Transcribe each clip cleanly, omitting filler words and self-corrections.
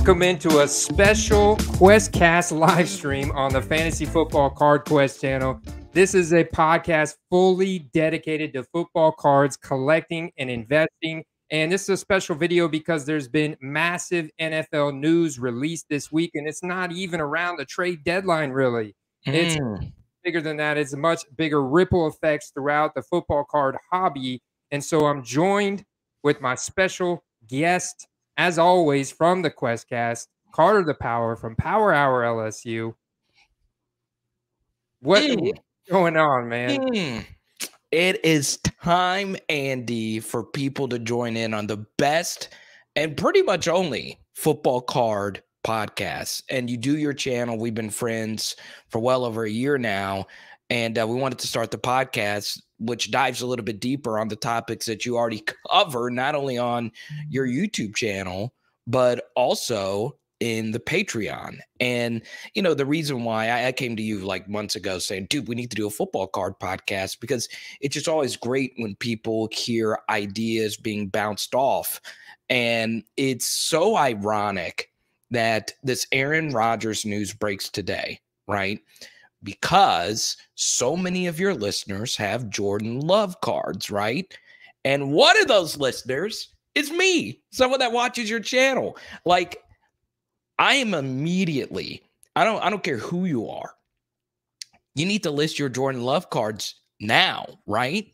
welcome into a special QuestCast live stream on the Fantasy Football Card Quest channel. This is a podcast fully dedicated to football cards, collecting and investing. And this is a special video because there's been massive NFL news released this week, and it's not even around the trade deadline, really. It's bigger than that. It's much bigger ripple effects throughout the football card hobby. And so I'm joined with my special guest, as always, from the QuestCast, Carter the Power from Power Hour LSU. What's going on, man? It is time, Andy, for people to join in on the best and pretty much only football card podcast. And you do your channel. We've been friends for well over a year now. And we wanted to start the podcast, which dives a little bit deeper on the topics that you already cover, not only on your YouTube channel, but also in the Patreon. And, you know, the reason why I came to you like months ago saying, dude, we need to do a football card podcast, because it's just always great when people hear ideas being bounced off. And it's so ironic that this Aaron Rodgers news breaks today, right? Because so many of your listeners have Jordan Love cards, right? And one of those listeners is me, someone that watches your channel. Like, I am immediately, I don't care who you are, you need to list your Jordan Love cards now, right?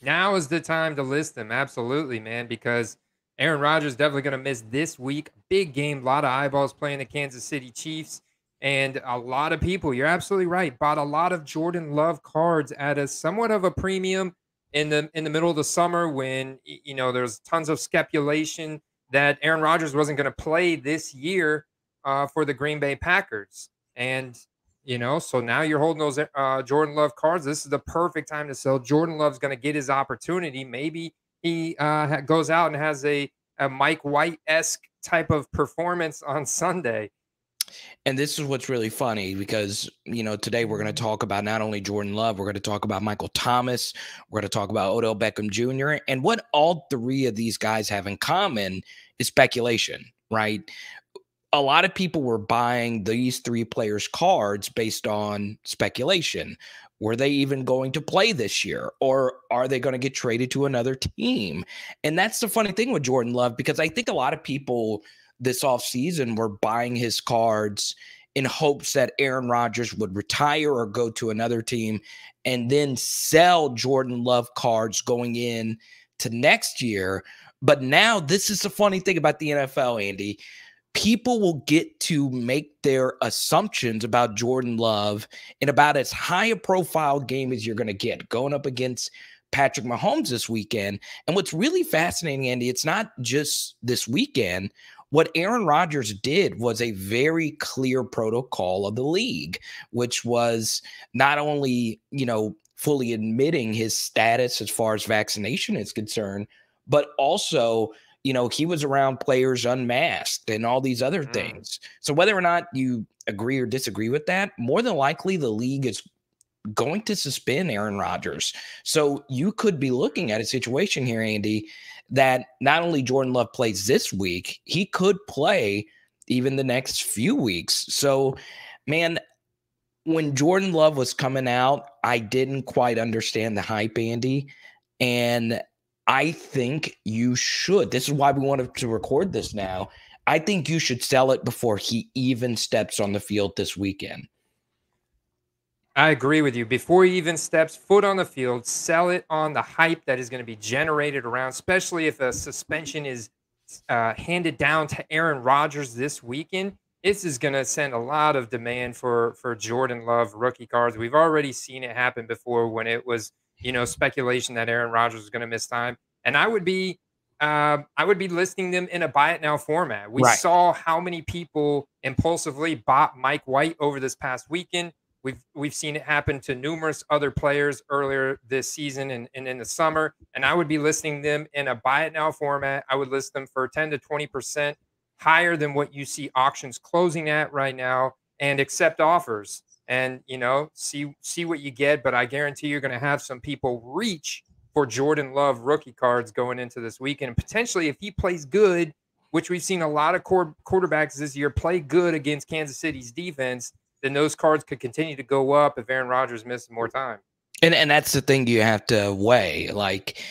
Now is the time to list them. Absolutely, man, because Aaron Rodgers definitely going to miss this week. Big game, a lot of eyeballs playing the Kansas City Chiefs. And a lot of people, you're absolutely right, bought a lot of Jordan Love cards at a somewhat of a premium in the middle of the summer when, you know, there's tons of speculation that Aaron Rodgers wasn't going to play this year for the Green Bay Packers. And, you know, so now you're holding those Jordan Love cards. This is the perfect time to sell. Jordan Love's going to get his opportunity. Maybe he goes out and has a Mike White-esque type of performance on Sunday. And this is what's really funny because, you know, today we're going to talk about not only Jordan Love, we're going to talk about Michael Thomas, we're going to talk about Odell Beckham Jr. And what all three of these guys have in common is speculation, right? A lot of people were buying these three players' cards based on speculation. Were they even going to play this year, or are they going to get traded to another team? And that's the funny thing with Jordan Love, because I think a lot of people this offseason were buying his cards in hopes that Aaron Rodgers would retire or go to another team, and then sell Jordan Love cards going in to next year. But now this is the funny thing about the NFL, Andy. People will get to make their assumptions about Jordan Love in about as high a profile game as you're going to get, going up against Patrick Mahomes this weekend. And what's really fascinating, Andy, it's not just this weekend. What Aaron Rodgers did was a very clear protocol of the league, which was not only, you know, fully admitting his status as far as vaccination is concerned, but also, you know, he was around players unmasked and all these other things. So whether or not you agree or disagree with that, more than likely the league is going to suspend Aaron Rodgers. So you could be looking at a situation here, Andy, that not only Jordan Love plays this week, he could play even the next few weeks. So, man, when Jordan Love was coming out, I didn't quite understand the hype, Andy. And I think you should. This is why we wanted to record this now. I think you should sell it before he even steps on the field this weekend. I agree with you. Before he even steps foot on the field, sell it on the hype that is going to be generated around, especially if a suspension is handed down to Aaron Rodgers this weekend. This is going to send a lot of demand for Jordan Love rookie cards. We've already seen it happen before when it was, you know, speculation that Aaron Rodgers was going to miss time. And I would be listing them in a buy it now format. We saw how many people impulsively bought Mike White over this past weekend. We've seen it happen to numerous other players earlier this season and in the summer, and I would be listing them in a buy it now format. I would list them for 10 to 20% higher than what you see auctions closing at right now, and accept offers and, you know, see what you get. But I guarantee you're going to have some people reach for Jordan Love rookie cards going into this weekend. And potentially, if he plays good, which we've seen a lot of quarterbacks this year play good against Kansas City's defense, then those cards could continue to go up if Aaron Rodgers misses more time. And that's the thing you have to weigh. Like,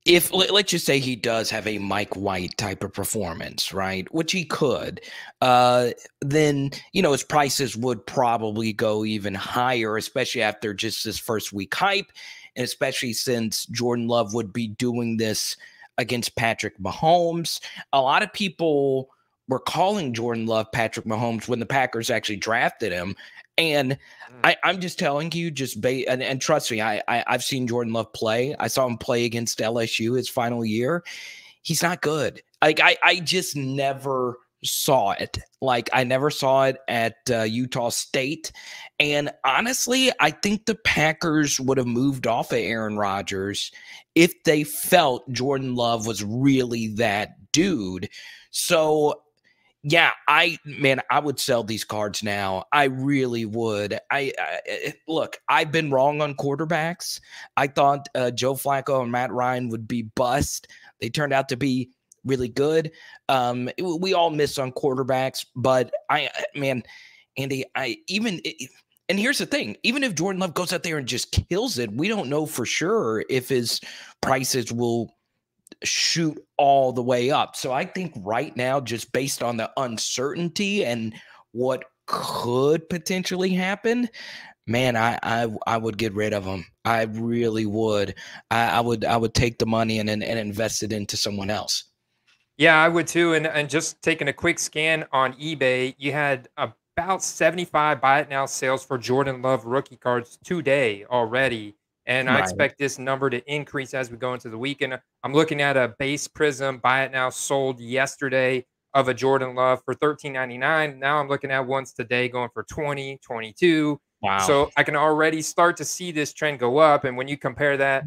if let's just say he does have a Mike White type of performance, right? Which he could, then, you know, his prices would probably go even higher, especially after just this first week hype. And especially since Jordan Love would be doing this against Patrick Mahomes. A lot of people were calling Jordan Love Patrick Mahomes when the Packers actually drafted him. And I'm just telling you, and trust me, I've seen Jordan Love play. I saw him play against LSU his final year. He's not good. Like, I just never saw it. Like, I never saw it at Utah State. And honestly, I think the Packers would have moved off of Aaron Rodgers if they felt Jordan Love was really that dude. So, yeah, I would sell these cards now. I really would. Look, I've been wrong on quarterbacks. I thought Joe Flacco and Matt Ryan would be bust. They turned out to be really good. We all miss on quarterbacks, but Andy, and here's the thing, even if Jordan Love goes out there and just kills it, we don't know for sure if his prices will shoot all the way up. So I think right now, just based on the uncertainty and what could potentially happen, man, I would get rid of him. I really would. I would take the money and invest it into someone else. Yeah, I would too. And just taking a quick scan on eBay, you had about 75 buy it now sales for Jordan Love rookie cards today already. And I expect this number to increase as we go into the weekend. I'm looking at a base Prism buy it now sold yesterday of a Jordan Love for $13.99. Now I'm looking at ones today going for $20, $22. Wow. So I can already start to see this trend go up. And when you compare that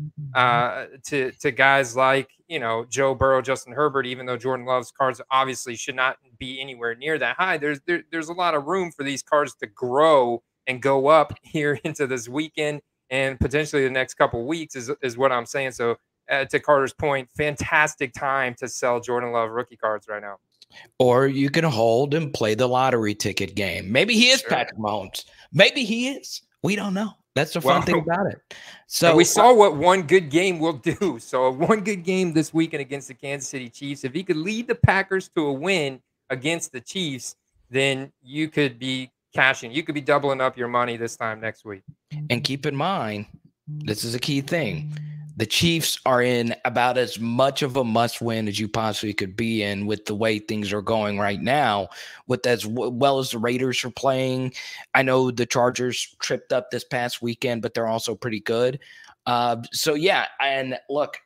to guys like, you know, Joe Burrow, Justin Herbert, even though Jordan Love's cards obviously should not be anywhere near that high, there's a lot of room for these cards to grow and go up here into this weekend and potentially the next couple of weeks is what I'm saying. So to Carter's point, fantastic time to sell Jordan Love rookie cards right now. Or you can hold and play the lottery ticket game. Maybe he is Patrick Mahomes. Maybe he is. We don't know. That's the fun thing about it. So we saw what one good game will do. So one good game this weekend against the Kansas City Chiefs, if he could lead the Packers to a win against the Chiefs, then you could be cashing. You could be doubling up your money this time next week. And keep in mind, this is a key thing. The Chiefs are in about as much of a must-win as you possibly could be in with the way things are going right now, with as well as the Raiders are playing. I know the Chargers tripped up this past weekend, but they're also pretty good. So, yeah, and look,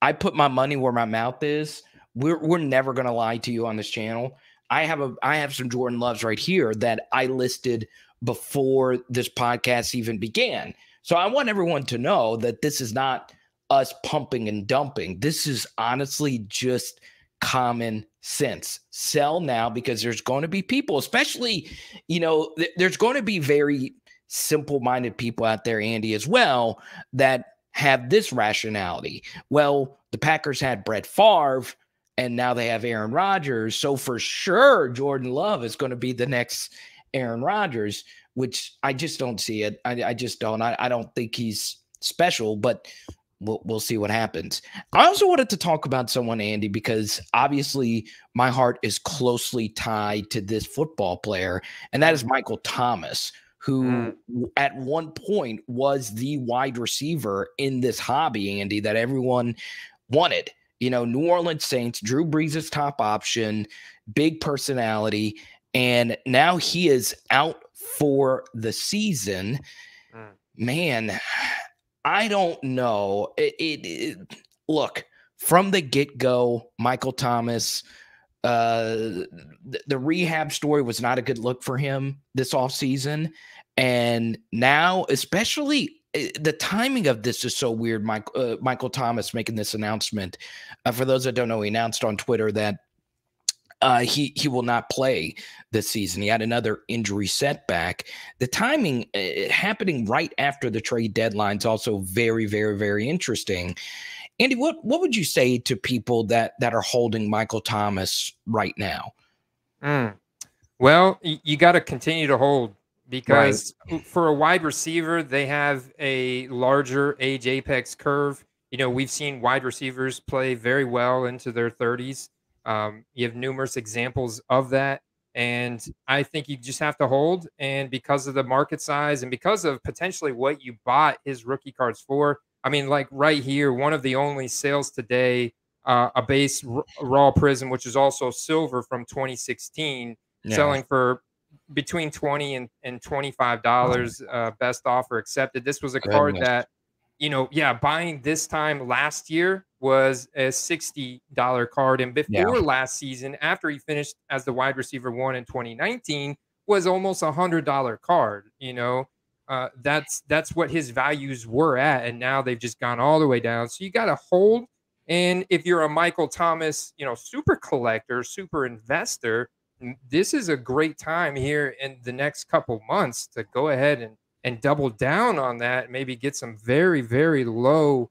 I put my money where my mouth is. We're never going to lie to you on this channel. I have some Jordan Loves right here that I listed before this podcast even began. So I want everyone to know that this is not us pumping and dumping. This is honestly just common sense. Sell now, because there's going to be people, especially, you know, there's going to be very simple-minded people out there, Andy, as well, that have this rationality. Well, the Packers had Brett Favre, and now they have Aaron Rodgers. So for sure, Jordan Love is going to be the next Aaron Rodgers, which I just don't see it. I just don't. I don't think he's special, but we'll see what happens. I also wanted to talk about someone, Andy, because obviously my heart is closely tied to this football player, and that is Michael Thomas, who at one point was the wide receiver in this hobby, Andy, that everyone wanted. You know, New Orleans Saints, Drew Brees' top option, big personality, and now he is out for the season. Man, I don't know. Look, from the get-go, Michael Thomas, the rehab story was not a good look for him this offseason. And now, especially the timing of this is so weird. Michael Thomas making this announcement. For those that don't know, he announced on Twitter that he will not play this season. He had another injury setback. The timing happening right after the trade deadline is also very, very, very interesting. Andy, what would you say to people that are holding Michael Thomas right now? Well, you got to continue to hold Right. because for a wide receiver, they have a larger age apex curve. We've seen wide receivers play very well into their 30s. You have numerous examples of that. And I think you just have to hold. And because of the market size and because of potentially what you bought his rookie cards for, I mean, like right here, one of the only sales today, a base raw prism, which is also silver from 2016 Yeah. selling for between 20 and $25, best offer accepted. This was a card Goodness. that, buying this time last year was a $60 card. And Yeah. before last season, after he finished as the wide receiver one in 2019, was almost $100 card. That's what his values were at. And now they've just gone all the way down. So you got to hold. And if you're a Michael Thomas, super collector, super investor, this is a great time here in the next couple months to go ahead and double down on that. Maybe get some very, very low,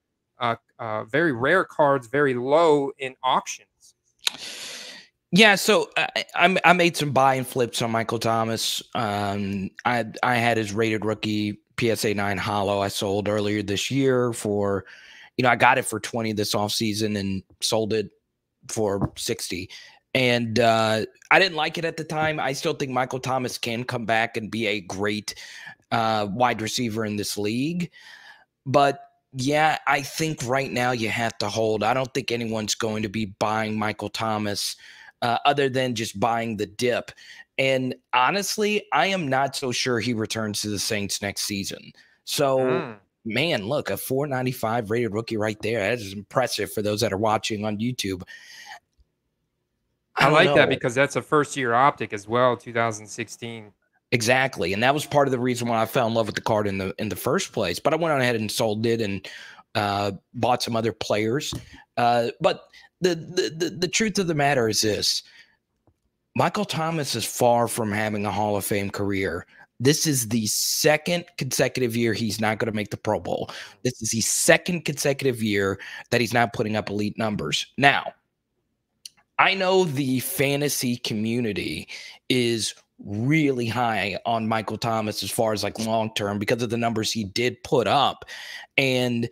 very rare cards, very low in auctions. Yeah, so I made some buy and flips on Michael Thomas. I had his rated rookie PSA 9 hollow I sold earlier this year for, I got it for 20 this offseason and sold it for 60. And I didn't like it at the time. I still think Michael Thomas can come back and be a great wide receiver in this league. But yeah, I think right now you have to hold. I don't think anyone's going to be buying Michael Thomas other than just buying the dip. And honestly, I am not so sure he returns to the Saints next season. So, man, look, a 495 rated rookie right there. That is impressive for those that are watching on YouTube. I like that because that's a first-year optic as well, 2016. Exactly, and that was part of the reason why I fell in love with the card in the first place. But I went on ahead and sold it and bought some other players. But the truth of the matter is this: Michael Thomas is far from having a Hall of Fame career. This is the second consecutive year he's not going to make the Pro Bowl. This is the second consecutive year that he's not putting up elite numbers. Now, I know the fantasy community is really high on Michael Thomas as far as like long term because of the numbers he did put up. And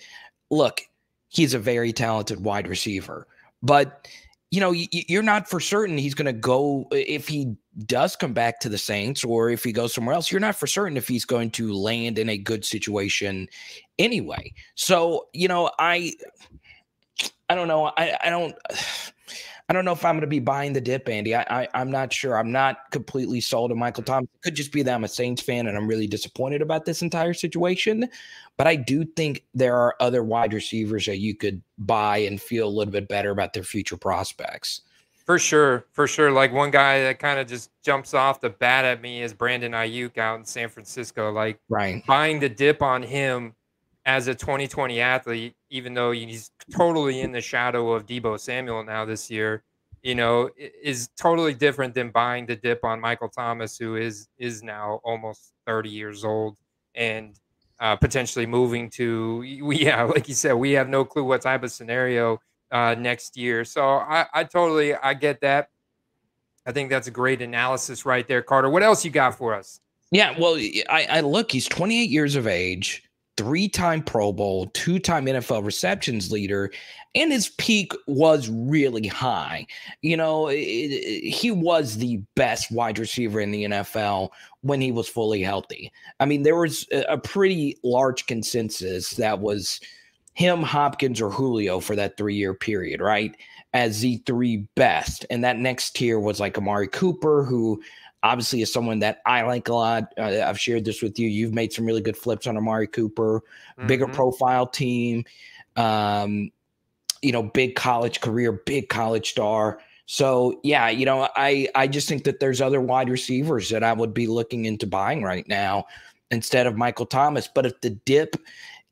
look, he's a very talented wide receiver, but you're not for certain he's going to go if he does come back to the Saints or if he goes somewhere else. You're not for certain if he's going to land in a good situation anyway. So, I don't know. I don't know if I'm going to be buying the dip, Andy. I'm not sure. I'm not completely sold on Michael Thomas. It could just be that I'm a Saints fan and I'm really disappointed about this entire situation. But I do think there are other wide receivers that you could buy and feel a little bit better about their future prospects. For sure. Like one guy that kind of just jumps off the bat at me is Brandon Ayuk out in San Francisco. Like buying the dip on him as a 2020 athlete, even though he's totally in the shadow of Deebo Samuel now this year, is totally different than buying the dip on Michael Thomas, who is now almost 30 years old and potentially moving to, like you said, we have no clue what type of scenario next year. So I get that. I think that's a great analysis right there, Carter. What else you got for us? Yeah, well, I look, he's 28 years of age. 3-time Pro Bowl, 2-time NFL receptions leader, and his peak was really high. He was the best wide receiver in the NFL when he was fully healthy. I mean, there was a pretty large consensus that was him, Hopkins, or Julio for that 3-year period, right? As the 3 best. And that next tier was like Amari Cooper, who obviously is someone that I like a lot. I've shared this with you. You've made some really good flips on Amari Cooper, bigger profile team, big college career, big college star. So, yeah, I just think that there's other wide receivers that I would be looking into buying right now instead of Michael Thomas. But if the dip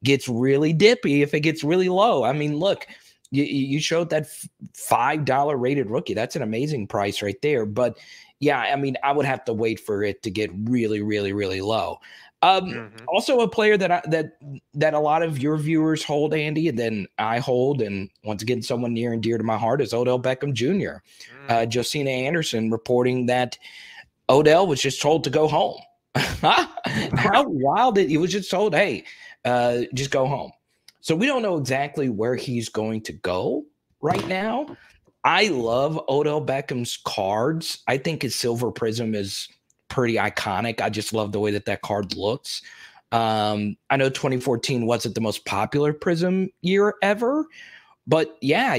gets really dippy, if it gets really low, I mean, look, you showed that $5 rated rookie. That's an amazing price right there. But yeah, I mean, I would have to wait for it to get really, really, really low. Also a player that a lot of your viewers hold, Andy, and then I hold, and once again, someone near and dear to my heart is Odell Beckham Jr. Josina Anderson reporting that Odell was just told to go home. How wild he was just told, hey, just go home. So we don't know exactly where he's going to go right now. I love Odell Beckham's cards. I think his silver prism is pretty iconic. I just love the way that card looks. I know 2014 wasn't the most popular prism year ever, but yeah,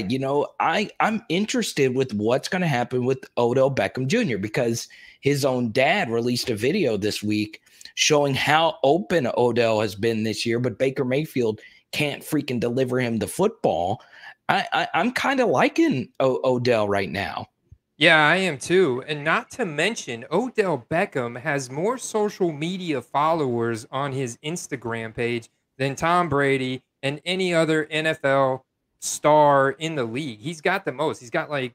I'm interested with what's going to happen with Odell Beckham Jr. because his own dad released a video this week showing how open Odell has been this year, but Baker Mayfield can't freaking deliver him the football. I'm kind of liking Odell right now. Yeah, I am too. And not to mention, Odell Beckham has more social media followers on his Instagram page than Tom Brady and any other NFL star in the league. He's got the most. He's got like,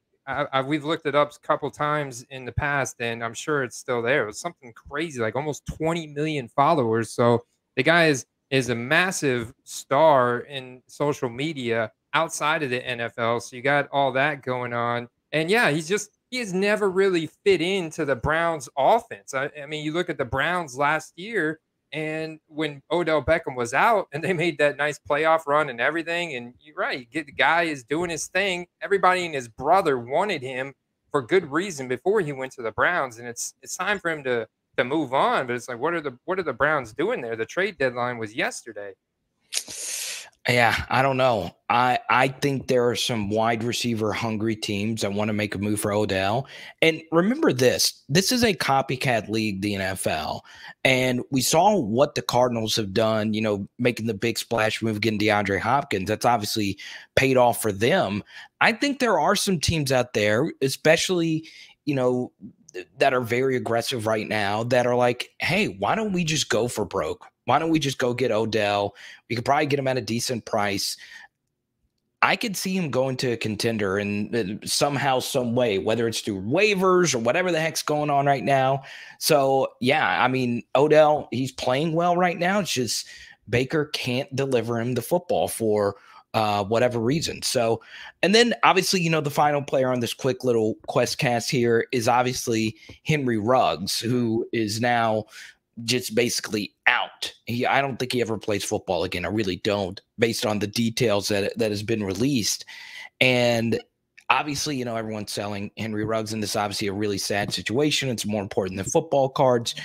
we've looked it up a couple times in the past, and I'm sure it's still there. It was something crazy, like almost 20 million followers. So the guy is a massive star in social media outside of the NFL. So you got all that going on. And yeah, he has never really fit into the Browns offense. I mean, you look at the Browns last year, and when Odell Beckham was out and they made that nice playoff run and everything, and you're right, the guy is doing his thing. Everybody and his brother wanted him for good reason before he went to the Browns, and it's time for him to move on. But it's like, what are the Browns doing there? The trade deadline was yesterday. Yeah, I don't know. I think there are some wide receiver hungry teams that want to make a move for Odell. And remember this is a copycat league, the NFL. And we saw what the Cardinals have done, making the big splash move, getting DeAndre Hopkins. That's obviously paid off for them. I think there are some teams out there, especially, that are very aggressive right now that are like, hey, why don't we just go for broke? Why don't we just go get Odell? We could probably get him at a decent price. I could see him going to a contender and somehow, some way, whether it's through waivers or whatever the heck's going on right now. So, yeah, I mean, Odell, he's playing well right now. It's just Baker can't deliver him the football for whatever reason. So, and then obviously, the final player on this quick little QuestCast here is obviously Henry Ruggs, who is now just basically out. I don't think he ever plays football again. I really don't, based on the details that has been released. And obviously, everyone's selling Henry Ruggs, and this is obviously a really sad situation. It's more important than football cards.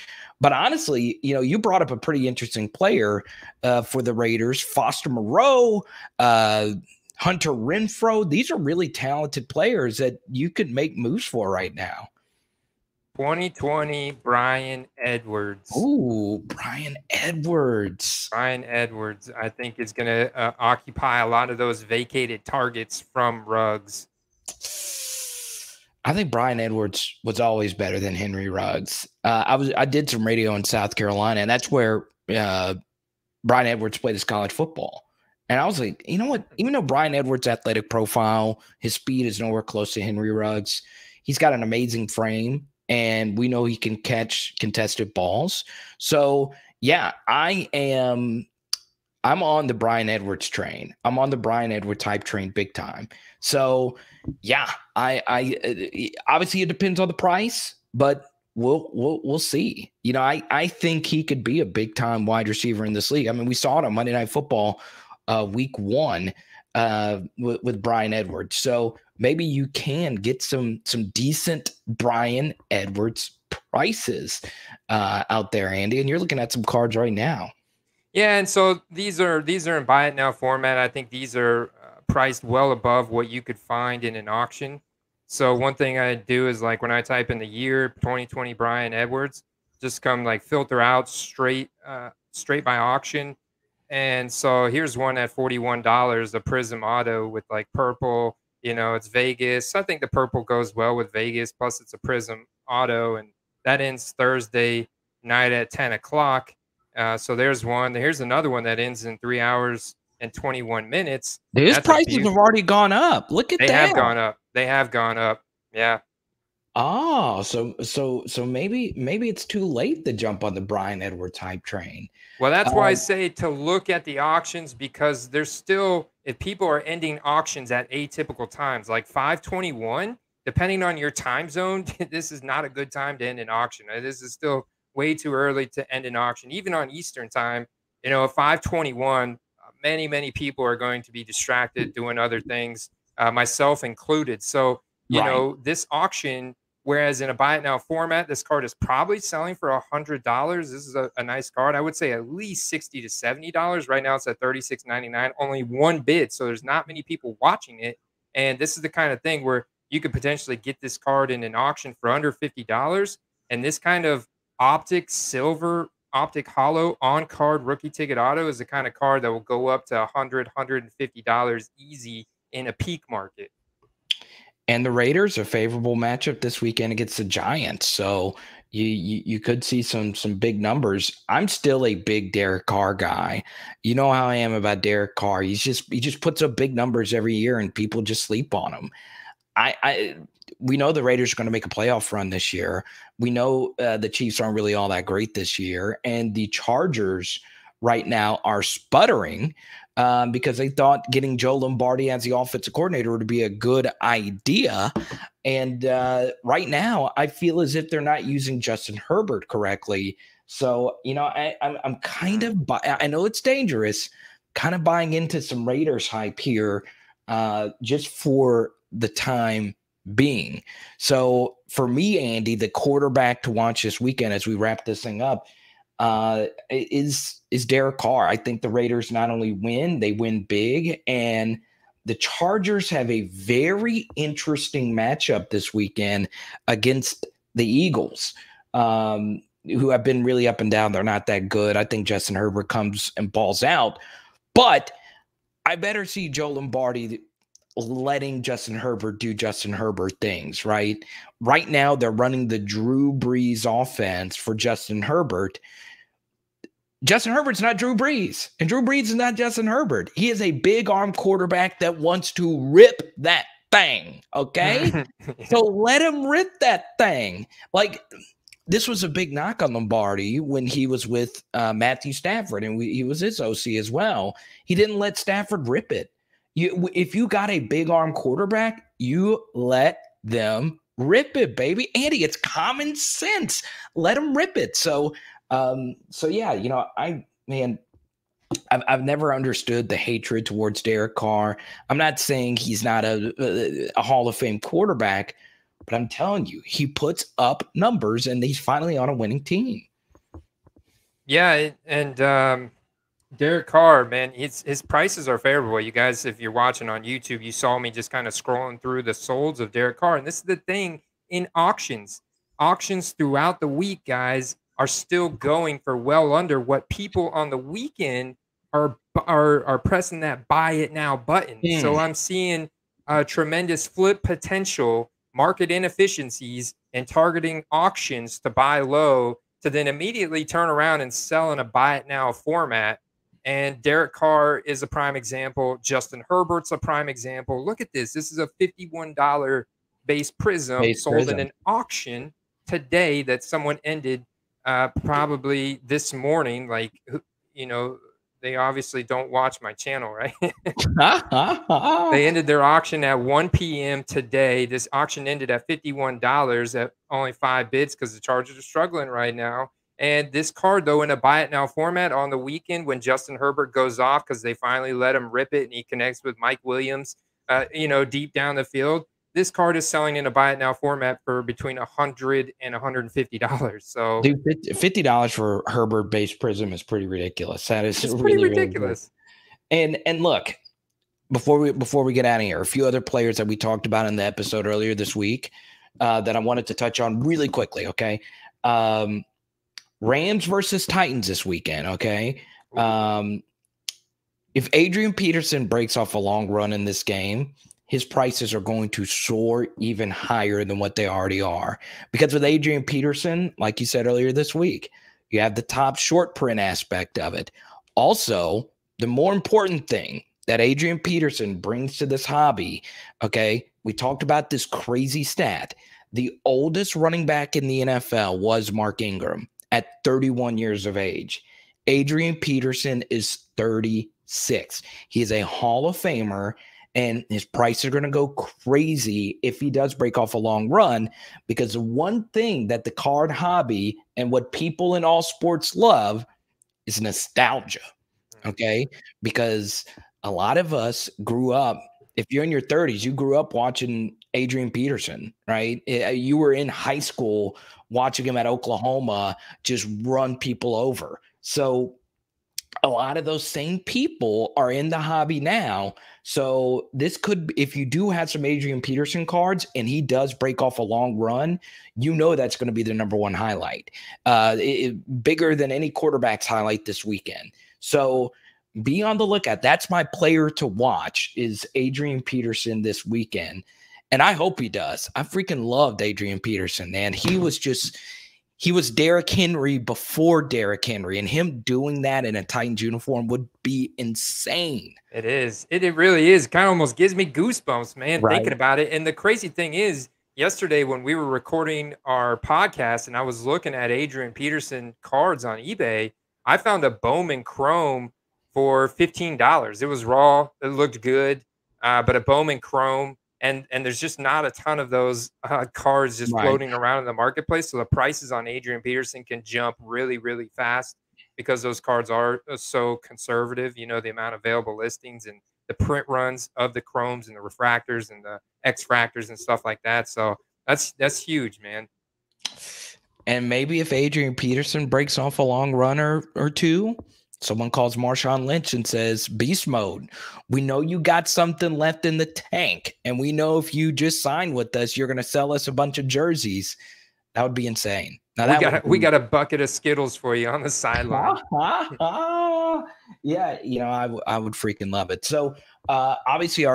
But honestly, you brought up a pretty interesting player for the Raiders, Foster Moreau, Hunter Renfrow. These are really talented players that you could make moves for right now. 2020 Bryan Edwards. Ooh, Bryan Edwards. Bryan Edwards, I think, is going to occupy a lot of those vacated targets from Ruggs. I think Bryan Edwards was always better than Henry Ruggs. I did some radio in South Carolina, and that's where Bryan Edwards played his college football. And I was like, you know what? Even though Bryan Edwards' athletic profile, his speed is nowhere close to Henry Ruggs, he's got an amazing frame. And we know he can catch contested balls. So, yeah, I'm on the Bryan Edwards train. I'm on the Bryan Edwards type train big time. So, yeah, I obviously it depends on the price, but we'll see. I think he could be a big time wide receiver in this league. I mean, we saw it on Monday Night Football week 1 with Bryan Edwards. So maybe you can get some decent Bryan Edwards prices out there, Andy. And you're looking at some cards right now. Yeah, and so these are in buy it now format. I think these are priced well above what you could find in an auction. So one thing I do is, like, when I type in the year 2020 Bryan Edwards, just come like filter out straight by auction. And so here's one at $41, the Prism Auto with like purple. It's Vegas. I think the purple goes well with Vegas. Plus, it's a Prism Auto, and that ends Thursday night at 10 o'clock. So there's one. Here's another one that ends in 3 hours and 21 minutes. His prices have already gone up. Look at that. They have gone up. Yeah. Oh, so maybe it's too late to jump on the Brian Edwards hype train. Well, that's why I Um, say to look at the auctions because there's still, if people are ending auctions at atypical times, like 521, depending on your time zone, this is not a good time to end an auction. This is still way too early to end an auction. Even on Eastern time, at 521, many people are going to be distracted doing other things, myself included. So, right. this auction, whereas in a buy it now format, this card is probably selling for $100. This is a nice card. I would say at least $60 to $70. Right now it's at $36.99. Only one bid, so there's not many people watching it. And this is the kind of thing where you could potentially get this card in an auction for under $50. And this kind of optic silver, optic hollow on card rookie ticket auto is the kind of card that will go up to $150 easy in a peak market. And the Raiders, a favorable matchup this weekend against the Giants. So you could see some big numbers. I'm still a big Derek Carr guy. You know how I am about Derek Carr. He just puts up big numbers every year and people just sleep on him. We know the Raiders are going to make a playoff run this year. We know the Chiefs aren't really all that great this year, and the Chargers right now are sputtering because they thought getting Joe Lombardi as the offensive coordinator would be a good idea. And right now, I feel as if they're not using Justin Herbert correctly. So, I'm kind of, I know it's dangerous, kind of buying into some Raiders hype here just for the time being. So for me, Andy, the quarterback to watch this weekend as we wrap this thing up is Derek Carr. I think the Raiders not only win, they win big, and the Chargers have a very interesting matchup this weekend against the Eagles, who have been really up and down. They're not that good. I think Justin Herbert comes and balls out, but I better see Joe Lombardi letting Justin Herbert do Justin Herbert things, right? Right now, they're running the Drew Brees offense for Justin Herbert. Justin Herbert's not Drew Brees, and Drew Brees is not Justin Herbert. He is a big arm quarterback that wants to rip that thing, okay? So let him rip that thing. Like, this was a big knock on Lombardi when he was with Matthew Stafford, and he was his OC as well. He didn't let Stafford rip it. If you got a big arm quarterback, you let them rip it, baby. Andy, it's common sense. Let them rip it. So yeah, I've never understood the hatred towards Derek Carr. I'm not saying he's not a Hall of Fame quarterback, but I'm telling you, he puts up numbers, and he's finally on a winning team. Yeah, and Derek Carr, man, his prices are favorable. You guys, if you're watching on YouTube, you saw me just kind of scrolling through the solds of Derek Carr. And this is the thing in auctions. Auctions throughout the week, guys, are still going for well under what people on the weekend are pressing that buy it now button. So I'm seeing tremendous flip potential, market inefficiencies, and targeting auctions to buy low to then immediately turn around and sell in a buy it now format. And Derek Carr is a prime example. Justin Herbert's a prime example. Look at this. This is a $51 base prism sold in an auction today that someone ended probably this morning. Like, they obviously don't watch my channel, right? They ended their auction at 1 p.m. today. This auction ended at $51 at only 5 bids because the Chargers are struggling right now. And this card, though, in a buy it now format on the weekend when Justin Herbert goes off because they finally let him rip it and he connects with Mike Williams, deep down the field. This card is selling in a buy it now format for between $100 and $150. So, dude, $50 for Herbert base prism is pretty ridiculous. That is it's really pretty ridiculous. Really and look, before we get out of here, a few other players that we talked about in the episode earlier this week that I wanted to touch on really quickly. Okay, Rams versus Titans this weekend. Okay, if Adrian Peterson breaks off a long run in this game, his prices are going to soar even higher than what they already are. Because with Adrian Peterson, like you said earlier this week, you have the top short print aspect of it. Also, the more important thing that Adrian Peterson brings to this hobby, okay, we talked about this crazy stat The oldest running back in the NFL was Mark Ingram at 31 years of age. Adrian Peterson is 36. He is a Hall of Famer, and his prices are going to go crazy if he does break off a long run, because the one thing that the card hobby and what people in all sports love is nostalgia. Okay? Because a lot of us grew up, if you're in your 30s, you grew up watching Adrian Peterson, right? You were in high school watching him at Oklahoma just run people over. So a lot of those same people are in the hobby now. So this could, if you do have some Adrian Peterson cards and he does break off a long run, you know that's going to be the #1 highlight, bigger than any quarterback's highlight this weekend. So be on the lookout. That's my player to watch, is Adrian Peterson this weekend. And I hope he does. I freaking loved Adrian Peterson, man. He was Derrick Henry before Derrick Henry, and him doing that in a Titans uniform would be insane. It is. It really is. Kind of almost gives me goosebumps, man, Right. thinking about it. And the crazy thing is, yesterday when we were recording our podcast and I was looking at Adrian Peterson cards on eBay, I found a Bowman Chrome for $15. It was raw. It looked good, but a Bowman Chrome. And there's just not a ton of those cards just floating around in the marketplace. So the prices on Adrian Peterson can jump really, really fast because those cards are so conservative. You know, the amount of available listings and the print runs of the chromes and the refractors and the X-fractors and stuff like that. So that's huge, man. And maybe if Adrian Peterson breaks off a long run or two, someone calls Marshawn Lynch and says, beast mode, we know you got something left in the tank, and we know if you just sign with us, you're going to sell us a bunch of jerseys. That would be insane. Now, we got a bucket of Skittles for you on the sideline. Yeah, you know, I would freaking love it. So obviously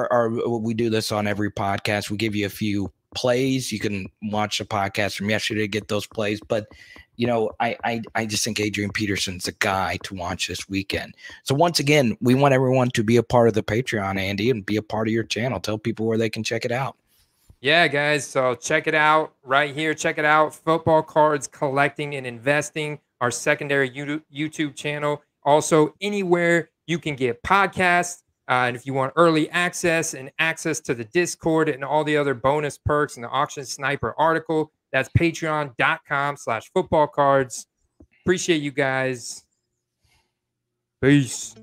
we do this on every podcast. We give you a few plays. You can watch the podcast from yesterday to get those plays. But, you know, I just think Adrian Peterson's a guy to watch this weekend. So once again, we want everyone to be a part of the Patreon, Andy, and be a part of your channel. Tell people where they can check it out. Yeah, guys. So check it out right here. Check it out. Football Cards Collecting and Investing, our secondary YouTube channel. Also, anywhere you can get podcasts. And if you want early access and access to the Discord and all the other bonus perks and the Auction Sniper article, that's patreon.com/footballcards. Appreciate you guys. Peace.